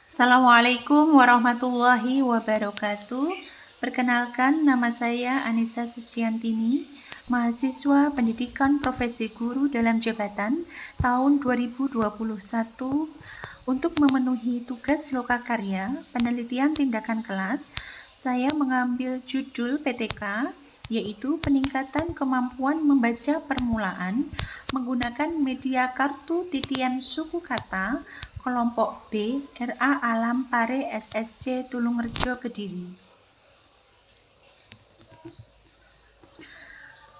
Assalamualaikum warahmatullahi wabarakatuh. Perkenalkan, nama saya Anissa Susiantini, mahasiswa Pendidikan Profesi Guru dalam Jabatan tahun 2021. Untuk memenuhi tugas lokakarya penelitian tindakan kelas, saya mengambil judul PTK, yaitu peningkatan kemampuan membaca permulaan menggunakan media kartu titian suku kata kelompok B RA Alam Pare SSC Tulungrejo Kediri.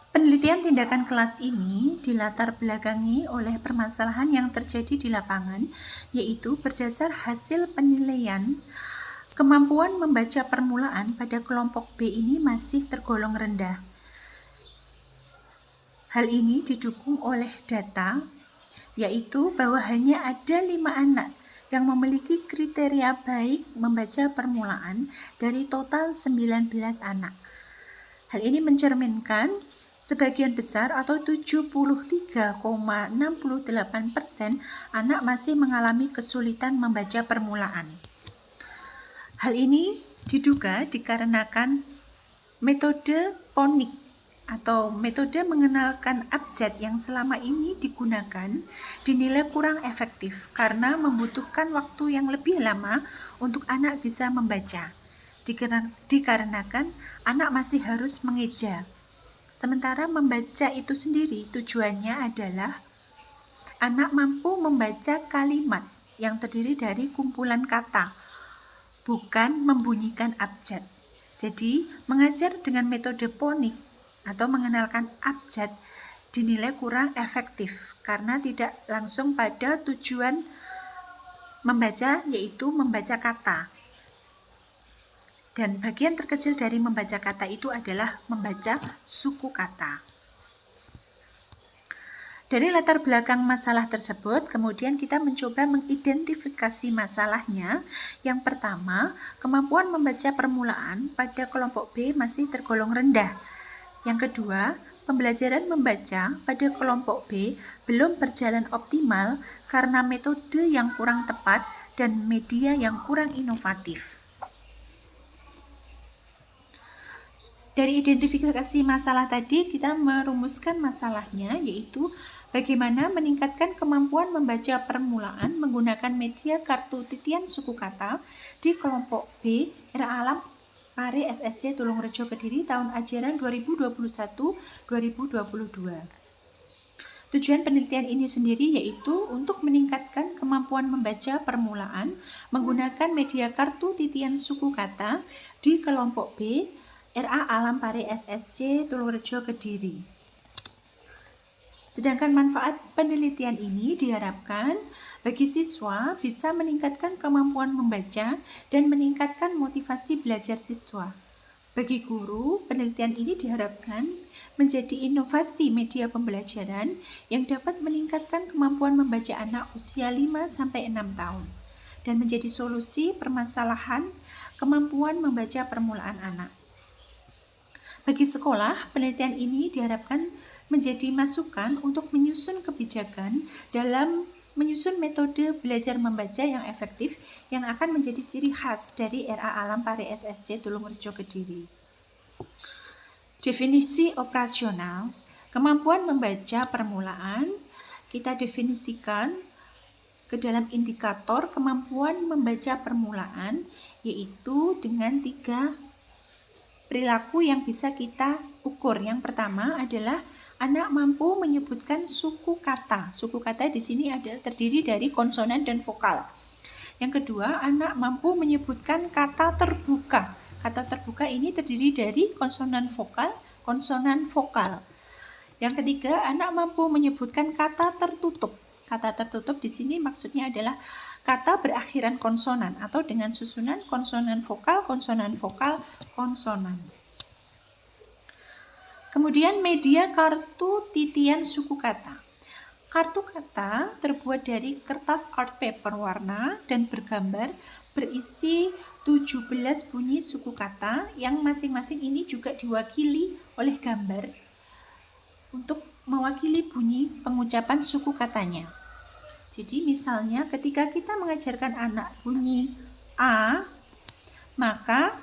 Penelitian tindakan kelas ini dilatar belakangi oleh permasalahan yang terjadi di lapangan, yaitu berdasar hasil penilaian kemampuan membaca permulaan pada kelompok B ini masih tergolong rendah. Hal ini didukung oleh data, yaitu bahwa hanya ada 5 anak yang memiliki kriteria baik membaca permulaan dari total 19 anak. Hal ini mencerminkan sebagian besar atau 73,68% anak masih mengalami kesulitan membaca permulaan. Hal ini diduga dikarenakan metode ponik atau metode mengenalkan abjad yang selama ini digunakan dinilai kurang efektif karena membutuhkan waktu yang lebih lama untuk anak bisa membaca, dikarenakan anak masih harus mengeja. Sementara membaca itu sendiri tujuannya adalah anak mampu membaca kalimat yang terdiri dari kumpulan kata, bukan membunyikan abjad. Jadi, mengajar dengan metode ponik atau mengenalkan abjad dinilai kurang efektif karena tidak langsung pada tujuan membaca, yaitu membaca kata. Dan bagian terkecil dari membaca kata itu adalah membaca suku kata. Dari latar belakang masalah tersebut, kemudian kita mencoba mengidentifikasi masalahnya. Yang pertama, kemampuan membaca permulaan pada kelompok B masih tergolong rendah. Yang kedua, pembelajaran membaca pada kelompok B belum berjalan optimal karena metode yang kurang tepat dan media yang kurang inovatif. Dari identifikasi masalah tadi, kita merumuskan masalahnya, yaitu bagaimana meningkatkan kemampuan membaca permulaan menggunakan media kartu titian suku kata di kelompok B RA Alam Pare SSC Tulungrejo Kediri tahun ajaran 2021-2022. Tujuan penelitian ini sendiri yaitu untuk meningkatkan kemampuan membaca permulaan menggunakan media kartu titian suku kata di kelompok B RA Alam Pare SSC Tulungrejo Kediri. Sedangkan manfaat penelitian ini diharapkan bagi siswa bisa meningkatkan kemampuan membaca dan meningkatkan motivasi belajar siswa. Bagi guru, penelitian ini diharapkan menjadi inovasi media pembelajaran yang dapat meningkatkan kemampuan membaca anak usia 5-6 tahun dan menjadi solusi permasalahan kemampuan membaca permulaan anak. Bagi sekolah, penelitian ini diharapkan menjadi masukan untuk menyusun kebijakan dalam menyusun metode belajar membaca yang efektif yang akan menjadi ciri khas dari RA Alam Pare SSC Tulungrejo Kediri. Definisi operasional, kemampuan membaca permulaan kita definisikan ke dalam indikator kemampuan membaca permulaan, yaitu dengan 3 perilaku yang bisa kita ukur. Yang pertama adalah anak mampu menyebutkan suku kata. Suku kata di sini terdiri dari konsonan dan vokal. Yang kedua, anak mampu menyebutkan kata terbuka. Kata terbuka ini terdiri dari konsonan vokal, konsonan vokal. Yang ketiga, anak mampu menyebutkan kata tertutup. Kata tertutup di sini maksudnya adalah kata berakhiran konsonan atau dengan susunan konsonan vokal, konsonan vokal, konsonan. Kemudian media kartu titian suku kata. Kartu kata terbuat dari kertas art paper warna dan bergambar berisi 17 bunyi suku kata yang masing-masing ini juga diwakili oleh gambar untuk mewakili bunyi pengucapan suku katanya. Jadi misalnya ketika kita mengajarkan anak bunyi A, maka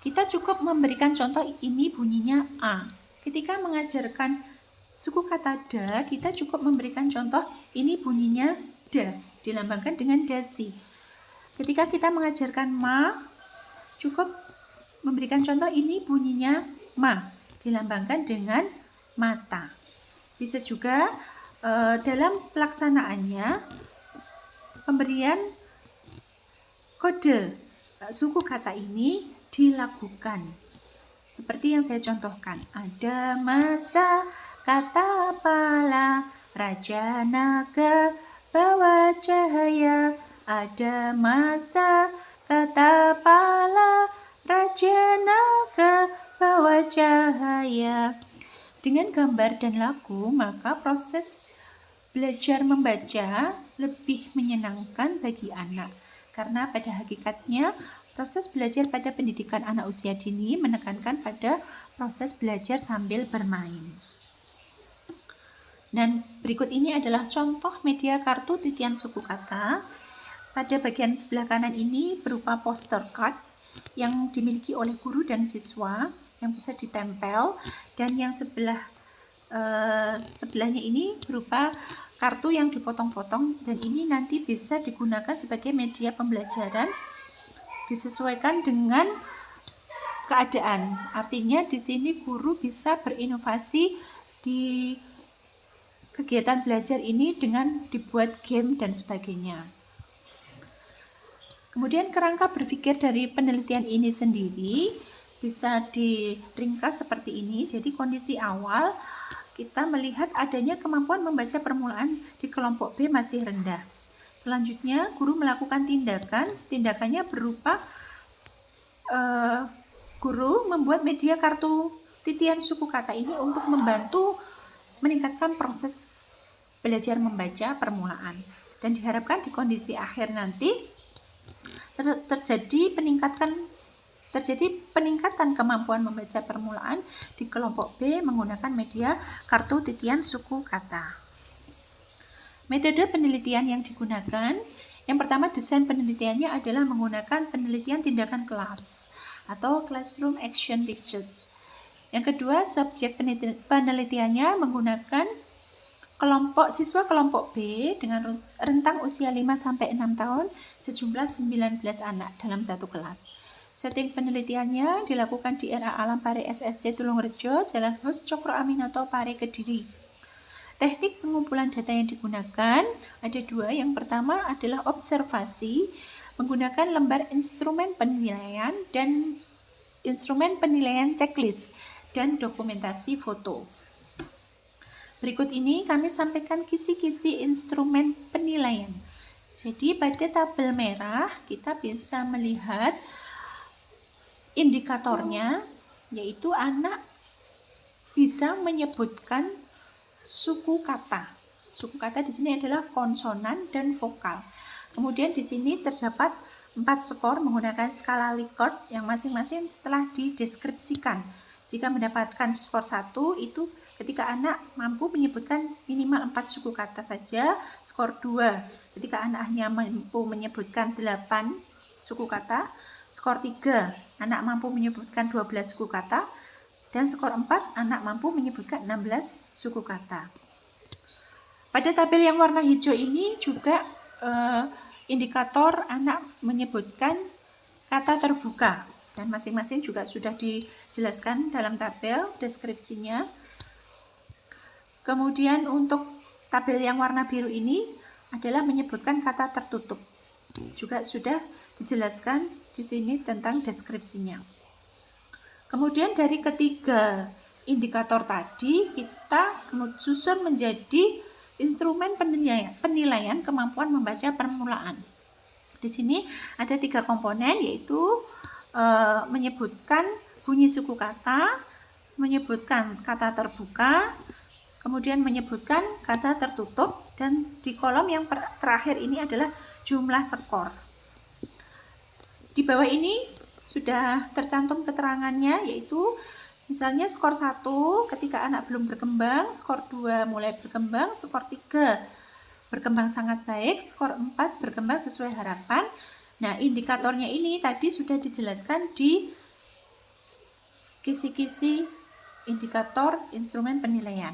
kita cukup memberikan contoh ini bunyinya A. Ketika mengajarkan suku kata da, kita cukup memberikan contoh ini bunyinya da, dilambangkan dengan dasi. Ketika kita mengajarkan ma, cukup memberikan contoh ini bunyinya ma, dilambangkan dengan mata. Bisa juga dalam pelaksanaannya pemberian kode suku kata ini dilakukan seperti yang saya contohkan. Ada masa kata pala, raja naga bawa cahaya. Ada masa kata pala, raja naga bawa cahaya. Dengan gambar dan lagu, maka proses belajar membaca lebih menyenangkan bagi anak. Karena pada hakikatnya, proses belajar pada pendidikan anak usia dini menekankan pada proses belajar sambil bermain. Dan berikut ini adalah contoh media kartu titian suku kata. Pada bagian sebelah kanan ini berupa poster card yang dimiliki oleh guru dan siswa yang bisa ditempel, dan yang sebelahnya ini berupa kartu yang dipotong-potong, dan ini nanti bisa digunakan sebagai media pembelajaran disesuaikan dengan keadaan. Artinya di sini guru bisa berinovasi di kegiatan belajar ini dengan dibuat game dan sebagainya. Kemudian kerangka berpikir dari penelitian ini sendiri bisa diringkas seperti ini. Jadi kondisi awal kita melihat adanya kemampuan membaca permulaan di kelompok B masih rendah. Selanjutnya guru melakukan tindakannya berupa guru membuat media kartu titian suku kata ini untuk membantu meningkatkan proses belajar membaca permulaan, dan diharapkan di kondisi akhir nanti terjadi peningkatan kemampuan membaca permulaan di kelompok B menggunakan media kartu titian suku kata. Metode penelitian yang digunakan, yang pertama desain penelitiannya adalah menggunakan penelitian tindakan kelas atau classroom action research. Yang kedua, subjek penelitiannya menggunakan siswa kelompok B dengan rentang usia 5-6 tahun sejumlah 19 anak dalam satu kelas. Setting penelitiannya dilakukan di RA Alam Pare SSC Tulungrejo, Jalan Hos Cokro Aminoto, Pare, Kediri. Teknik pengumpulan data yang digunakan ada dua. Yang pertama adalah observasi menggunakan lembar instrumen penilaian dan instrumen penilaian checklist dan dokumentasi foto. Berikut ini kami sampaikan kisi-kisi instrumen penilaian. Jadi pada tabel merah kita bisa melihat indikatornya, yaitu anak bisa menyebutkan suku kata. Suku kata di sini adalah konsonan dan vokal. Kemudian di sini terdapat 4 skor menggunakan skala Likert yang masing-masing telah dideskripsikan. Jika mendapatkan skor 1 itu ketika anak mampu menyebutkan minimal 4 suku kata saja. Skor 2 ketika anaknya mampu menyebutkan 8 suku kata. Skor 3, anak mampu menyebutkan 12 suku kata. Dan skor 4, anak mampu menyebutkan 16 suku kata. Pada tabel yang warna hijau ini juga indikator anak menyebutkan kata terbuka. Dan masing-masing juga sudah dijelaskan dalam tabel deskripsinya. Kemudian untuk tabel yang warna biru ini adalah menyebutkan kata tertutup. Juga sudah dijelaskan di sini tentang deskripsinya. Kemudian dari ketiga indikator tadi kita susun menjadi instrumen penilaian kemampuan membaca permulaan. Di sini ada 3 komponen, yaitu menyebutkan bunyi suku kata, menyebutkan kata terbuka, kemudian menyebutkan kata tertutup, dan di kolom yang terakhir ini adalah jumlah skor. Di bawah ini sudah tercantum keterangannya, yaitu misalnya skor 1 ketika anak belum berkembang, skor 2 mulai berkembang, skor 3 berkembang sangat baik, skor 4 berkembang sesuai harapan. Nah, indikatornya ini tadi sudah dijelaskan di kisi-kisi indikator instrumen penilaian.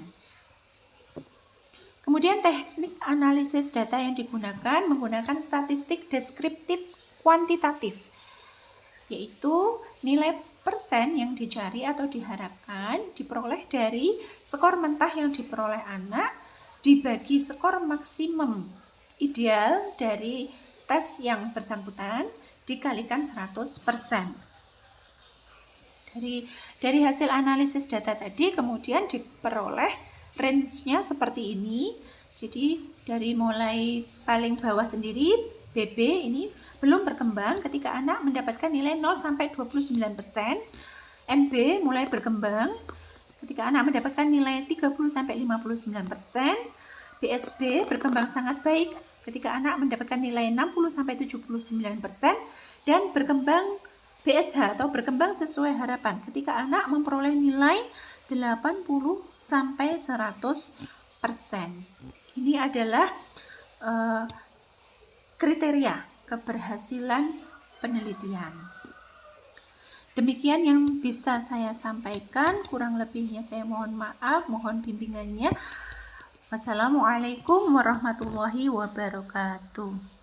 Kemudian teknik analisis data yang digunakan menggunakan statistik deskriptif kuantitatif, yaitu nilai persen yang dicari atau diharapkan diperoleh dari skor mentah yang diperoleh anak dibagi skor maksimum ideal dari tes yang bersangkutan dikalikan 100%. Dari hasil analisis data tadi kemudian diperoleh range-nya seperti ini. Jadi dari mulai paling bawah sendiri BB ini belum berkembang ketika anak mendapatkan nilai 0 sampai 29%. MB mulai berkembang ketika anak mendapatkan nilai 30 sampai 59%. BSB berkembang sangat baik ketika anak mendapatkan nilai 60 sampai 79% dan berkembang BSH atau berkembang sesuai harapan ketika anak memperoleh nilai 80 sampai 100%. Ini adalah kriteria keberhasilan penelitian. Demikian yang bisa saya sampaikan, kurang lebihnya saya mohon maaf, mohon bimbingannya. Wassalamualaikum warahmatullahi wabarakatuh.